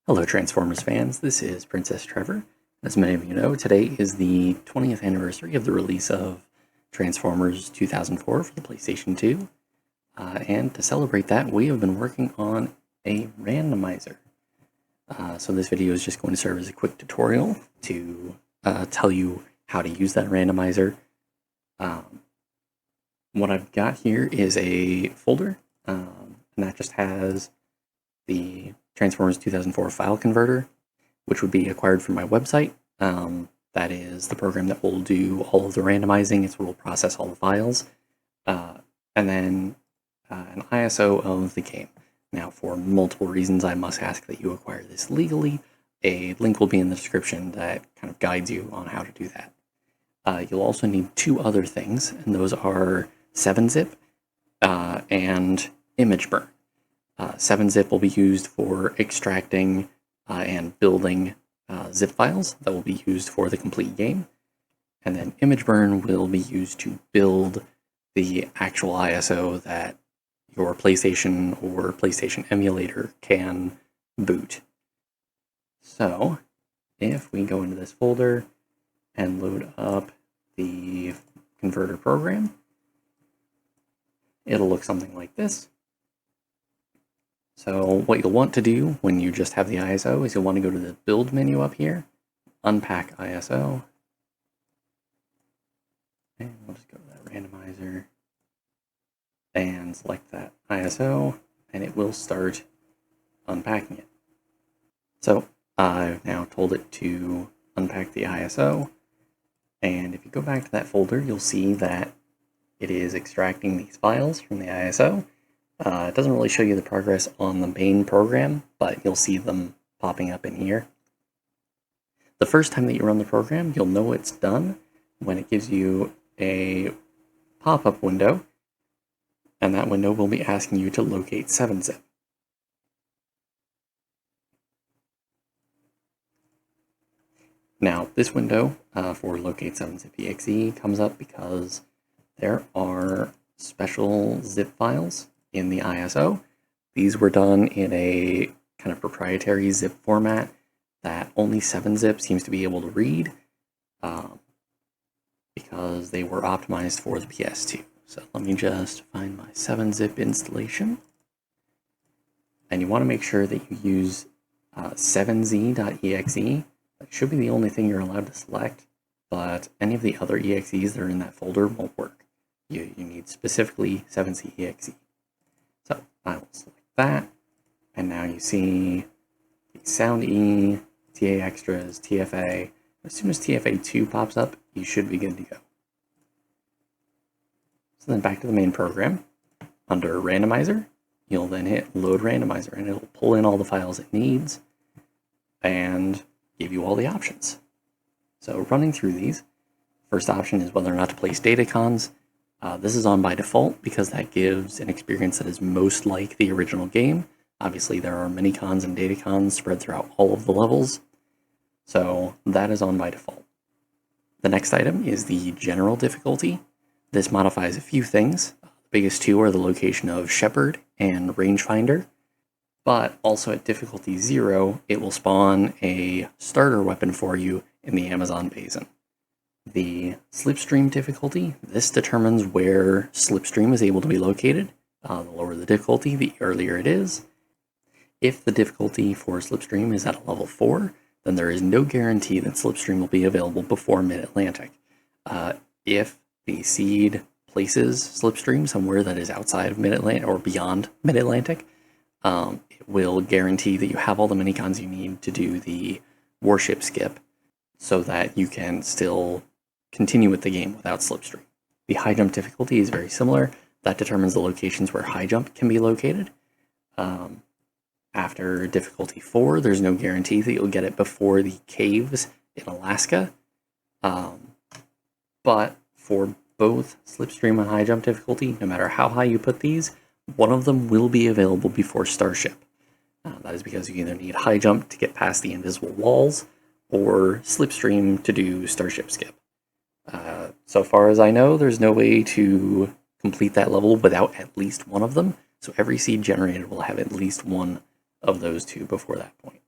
Hello Transformers fans, this is Princess Trevor. As many of you know, today is the 20th anniversary of the release of Transformers 2004 for the PlayStation 2. And to celebrate that, we have been working on a randomizer. So this video is just going to serve as a quick tutorial to tell you how to use that randomizer. What I've got here is a folder, and that just has the Transformers 2004 file converter, which would be acquired from my website. That is the program that will do all of the randomizing. It's what will process all the files. And then an ISO of the game. Now, for multiple reasons, I must ask that you acquire this legally. A link will be in the description that kind of guides you on how to do that. You'll also need two other things, and those are 7-zip and image burn. 7-zip will be used for extracting and building zip files that will be used for the complete game. And then image burn will be used to build the actual ISO that your PlayStation or PlayStation emulator can boot. So if we go into this folder and load up the converter program, it'll look something like this. So what you'll want to do when you just have the ISO is you'll want to go to the build menu up here, unpack ISO, and we'll just go to that randomizer and select that ISO, and it will start unpacking it. So I've now told it to unpack the ISO, and if you go back to that folder, you'll see that it is extracting these files from the ISO. It doesn't really show you the progress on the main program, but you'll see them popping up in here. The first time that you run the program, you'll know it's done when it gives you a pop-up window, and that window will be asking you to locate 7-zip. Now, this window for locate 7-zip exe comes up because there are special zip files in the ISO. These were done in a kind of proprietary zip format that only 7-zip seems to be able to read because they were optimized for the PS2. So let me just find my 7-zip installation. And you want to make sure that you use 7z.exe. That should be the only thing you're allowed to select, but any of the other exes that are in that folder won't work. You need specifically 7z.exe. So I will select that, and now you see the Sound E, TA Extras, TFA. As soon as TFA2 pops up, you should be good to go. So then back to the main program. Under Randomizer, you'll then hit Load Randomizer, and it'll pull in all the files it needs and give you all the options. So running through these, first option is whether or not to place datacons. This is on by default because that gives an experience that is most like the original game. Obviously, there are many cons and datacons spread throughout all of the levels, so that is on by default. The next item is the general difficulty. This modifies a few things. The biggest two are the location of Shepherd and Rangefinder, but also at difficulty 0, it will spawn a starter weapon for you in the Amazon Basin. The Slipstream difficulty, this determines where Slipstream is able to be located. The lower the difficulty, the earlier it is. If the difficulty for Slipstream is at a level 4, then there is no guarantee that Slipstream will be available before Mid-Atlantic. If the seed places Slipstream somewhere that is outside of Mid-Atlantic or beyond Mid-Atlantic, it will guarantee that you have all the minicons you need to do the warship skip so that you can still continue with the game without Slipstream. The high jump difficulty is very similar. That determines the locations where high jump can be located. After difficulty 4, there's no guarantee that you'll get it before the caves in Alaska. But for both Slipstream and high jump difficulty, no matter how high you put these, one of them will be available before Starship. That is because you either need high jump to get past the invisible walls, or Slipstream to do Starship skip. So far as I know, there's no way to complete that level without at least one of them, so every seed generated will have at least one of those two before that point.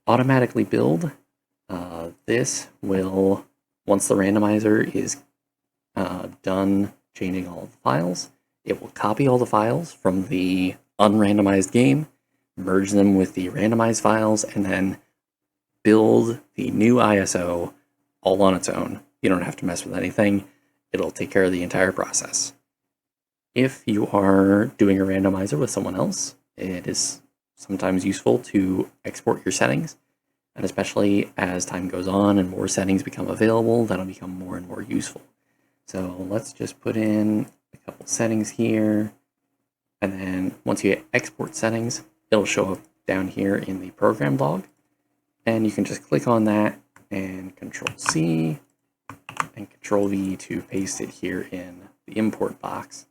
automatically build. This will, once the randomizer is done changing all the files, it will copy all the files from the unrandomized game, merge them with the randomized files, and then build the new ISO all on its own. You don't have to mess with anything. It'll take care of the entire process. If you are doing a randomizer with someone else, it is sometimes useful to export your settings, and especially as time goes on and more settings become available, that'll become more and more useful. So let's just put in a couple settings here, and then once you hit export settings, it'll show up down here in the program log, and you can just click on that and Control-C and Control-V to paste it here in the import box,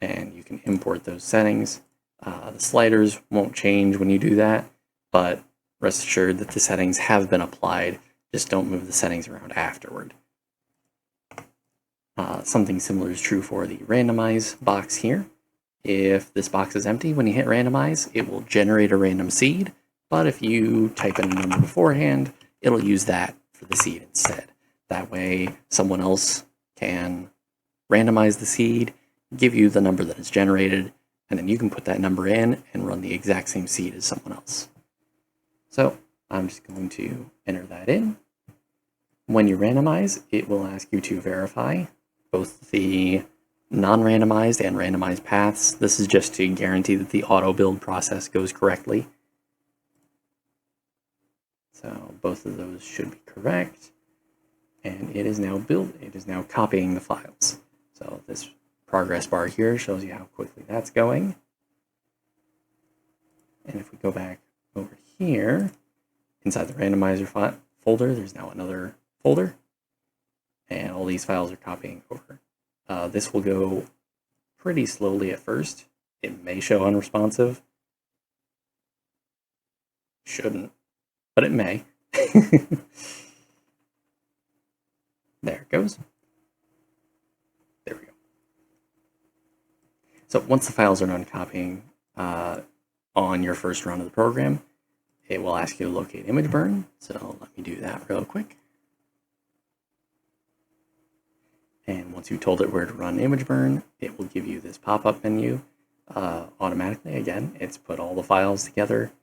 and you can import those settings. The sliders won't change when you do that, but rest assured that the settings have been applied. Just don't move the settings around afterward. Something similar is true for the randomize box here. If this box is empty, when you hit randomize, it will generate a random seed, but if you type in a number beforehand, it'll use that for the seed instead. That way, someone else can randomize the seed, give you the number that is generated, and then you can put that number in and run the exact same seed as someone else. So I'm just going to enter that in. When you randomize, it will ask you to verify both the non-randomized and randomized paths. This is just to guarantee that the auto build process goes correctly. So both of those should be correct. And it is now copying the files. So this progress bar here shows you how quickly that's going. And if we go back over here, inside the randomizer folder, there's now another folder, and all these files are copying over. This will go pretty slowly at first. It may show unresponsive. Shouldn't, but it may. There it goes. There we go. So once the files are done copying on your first run of the program, it will ask you to locate image burn. So let me do that real quick. And once you told it where to run image burn, it will give you this pop-up menu automatically. Again, it's put all the files together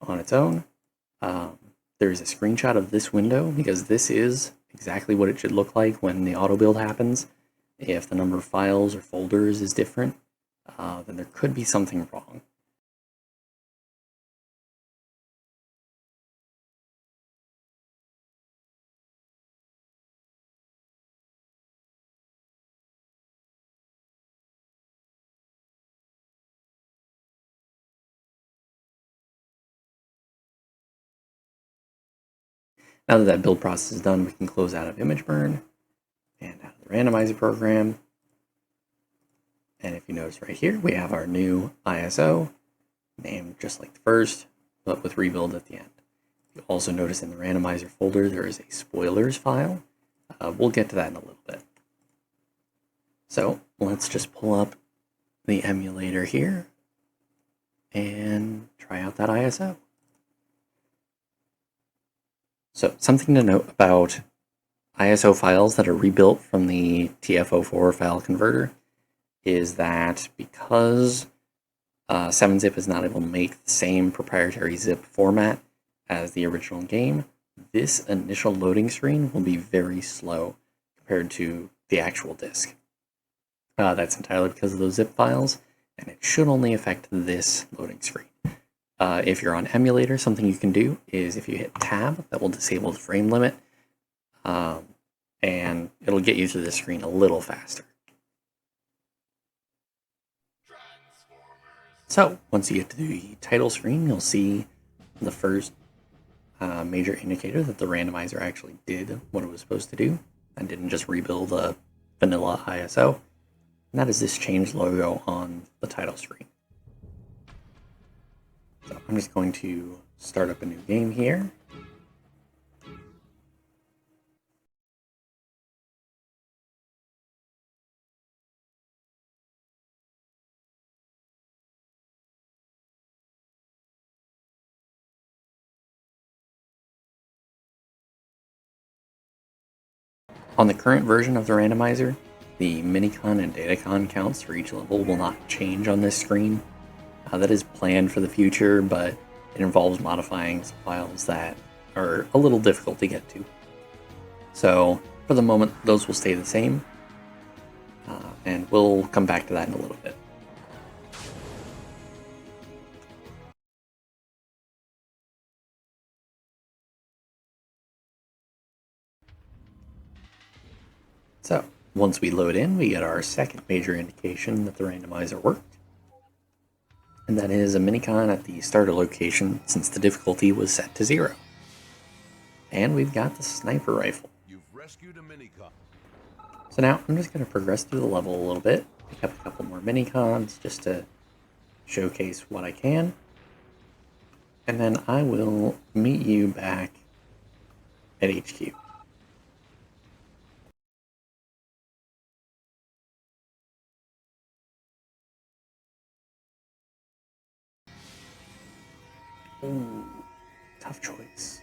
on its own. There's a screenshot of this window because this is exactly what it should look like when the auto build happens. If the number of files or folders is different, then there could be something wrong. Now that that build process is done, we can close out of image burn and out of the randomizer program. And if you notice right here, we have our new ISO, named just like the first, but with rebuild at the end. You'll also notice in the randomizer folder, there is a spoilers file. We'll get to that in a little bit. So let's just pull up the emulator here and try out that ISO. So something to note about ISO files that are rebuilt from the TF04 file converter is that because 7-zip is not able to make the same proprietary zip format as the original game, this initial loading screen will be very slow compared to the actual disk. That's entirely because of those zip files, and it should only affect this loading screen. If you're on emulator, something you can do is if you hit tab, that will disable the frame limit, and it'll get you to the screen a little faster. So once you get to the title screen, you'll see the first major indicator that the randomizer actually did what it was supposed to do and didn't just rebuild a vanilla ISO. And that is this change logo on the title screen. So I'm just going to start up a new game here. On the current version of the randomizer, the minicon and datacon counts for each level will not change on this screen. That is planned for the future, but it involves modifying some files that are a little difficult to get to. So for the moment, those will stay the same, and we'll come back to that in a little bit. So once we load in, we get our second major indication that the randomizer worked, and that is a minicon at the starter location since the difficulty was set to 0. And we've got the sniper rifle. You've rescued a minicon. So now I'm just going to progress through the level a little bit, pick up a couple more minicons just to showcase what I can, and then I will meet you back at HQ. Ooh, tough choice.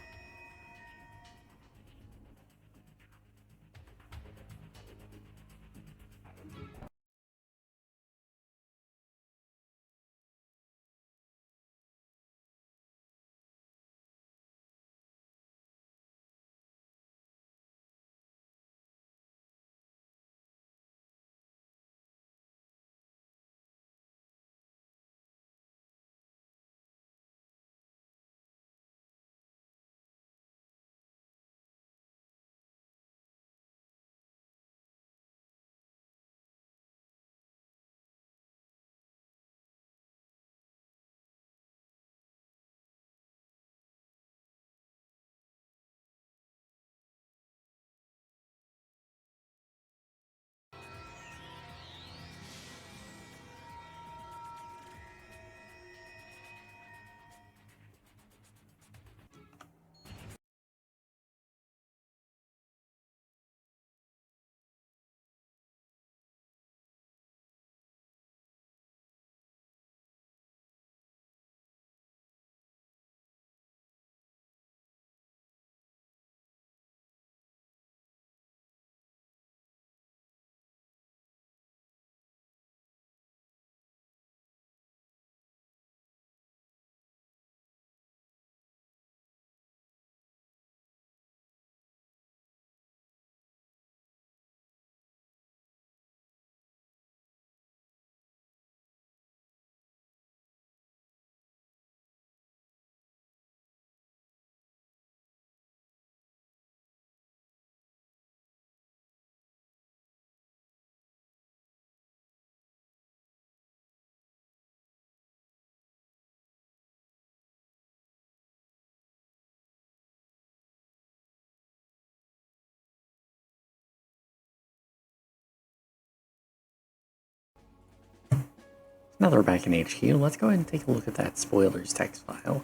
Now that we're back in HQ, let's go ahead and take a look at that spoilers text file.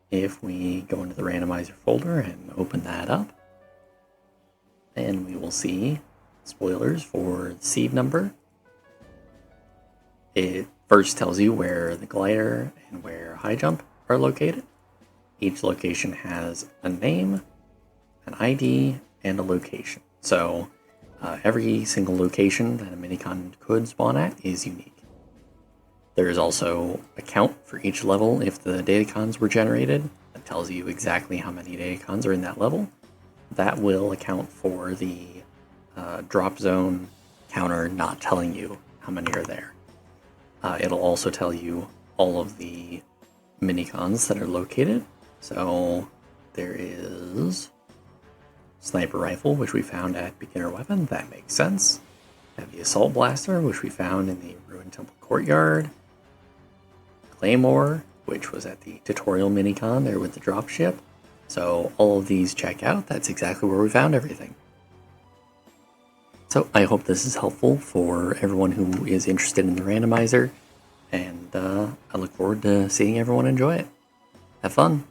If we go into the randomizer folder and open that up, then we will see spoilers for the seed number. It first tells you where the glider and where high jump are located. Each location has a name, an ID, and a location. So every single location that a minicon could spawn at is unique. There is also a count for each level if the datacons were generated. That tells you exactly how many datacons are in that level. That will account for the drop zone counter not telling you how many are there. It'll also tell you all of the minicons that are located. So there is sniper rifle, which we found at beginner weapon. That makes sense. We have the assault blaster, which we found in the ruined temple courtyard. Claymore, which was at the tutorial minicon there with the dropship. So all of these check out. That's exactly where we found everything. So I hope this is helpful for everyone who is interested in the randomizer, and I look forward to seeing everyone enjoy it. Have fun!